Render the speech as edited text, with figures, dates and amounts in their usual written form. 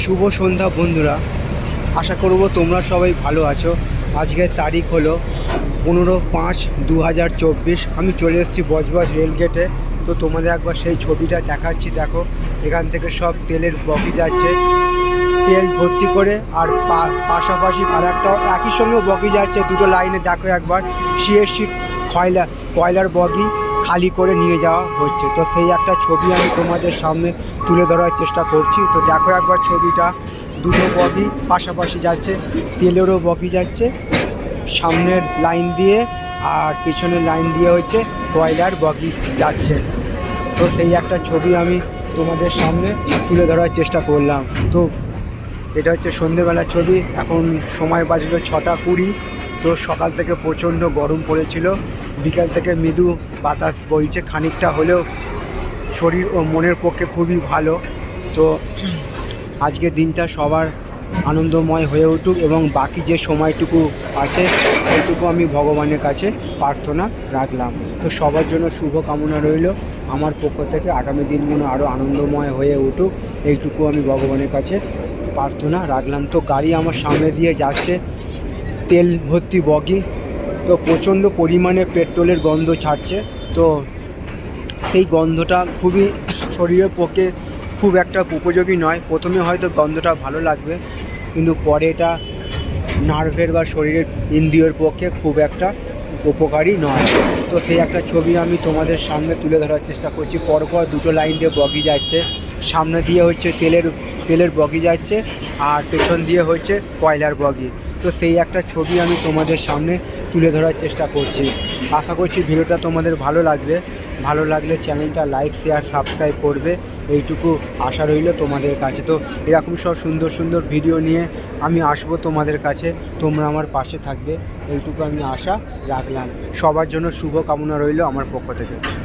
শুভ সন্ধ্যা বন্ধুরা, আশা করব তোমরা সবাই ভালো আছো। আজকের তারিখ হলো 15/5/2024। আমি চলে এসেছি বজবজ রেলগেটে। তো তোমাদের একবার সেই ছবিটা দেখাচ্ছি। দেখো, এখান থেকে সব তেলের বগি যাচ্ছে, তেল ভর্তি করে। আর পাশাপাশি আর একটা একই সঙ্গে বগি যাচ্ছে, দুটো লাইনে। দেখো একবার সিএসসি কয়লার বগি খালি করে নিয়ে যাওয়া হচ্ছে। তো সেই একটা ছবি আমি তোমাদের সামনে তুলে ধরার চেষ্টা করছি। তো দেখো একবার ছবিটা, দুটো বগি পাশাপাশি যাচ্ছে, তেলেরও বগি যাচ্ছে সামনের লাইন দিয়ে, আর পেছনের লাইন দিয়ে হচ্ছে কয়লার বগি যাচ্ছে। তো সেই একটা ছবি আমি তোমাদের সামনে তুলে ধরার চেষ্টা করলাম। তো এটা হচ্ছে সন্ধেবেলার ছবি। এখন সময় বাজলো 6:20। তো সকাল থেকে প্রচণ্ড গরম পড়েছিল, বিকাল থেকে মৃদু বাতাস বইছে, খানিকটা হলেও শরীর ও মনের পক্ষে খুবই ভালো। তো আজকের দিনটা সবার আনন্দময় হয়ে উঠুক, এবং বাকি যে সময়টুকু আছে সেইটুকু আমি ভগবানের কাছে প্রার্থনা রাখলাম। তো সবার জন্য শুভ কামনা রইল আমার পক্ষ থেকে। আগামী দিনগুলো আরও আনন্দময় হয়ে উঠুক, এইটুকু আমি ভগবানের কাছে প্রার্থনা রাখলাম। তো গাড়ি আমার সামনে দিয়ে যাচ্ছে, তেল ভর্তি বগি। তো প্রচণ্ড পরিমাণে পেট্রোলের গন্ধ ছাড়ছে। তো সেই গন্ধটা খুবই শরীরের পক্ষে খুব একটা উপযোগী নয়। প্রথমে হয়তো গন্ধটা ভালো লাগবে, কিন্তু পরে এটা নার্ভের বা শরীরের ইন্দ্রিয়ের পক্ষে খুব একটা উপকারী নয়। তো সেই একটা ছবি আমি তোমাদের সামনে তুলে ধরার চেষ্টা করছি। পরপর দুটো লাইন দিয়ে বগি যাচ্ছে, সামনে দিয়ে হচ্ছে তেলের বগি যাচ্ছে, আর পেছন দিয়ে হচ্ছে কয়লার বগি। তো সেই একটা ছবি আমি তোমাদের সামনে তুলে ধরার চেষ্টা করছি। আশা করছি ভিডিওটা তোমাদের ভালো লাগবে। ভালো লাগলে চ্যানেলটা লাইক, শেয়ার, সাবস্ক্রাইব করবে, এইটুকু আশা রইল তোমাদের কাছে। তো এরকম সব সুন্দর সুন্দর ভিডিও নিয়ে আমি আসবো তোমাদের কাছে, তোমরা আমার পাশে থাকবে, এইটুকু আমি আশা রাখলাম। সবার জন্য শুভ কামনা রইল আমার পক্ষ থেকে।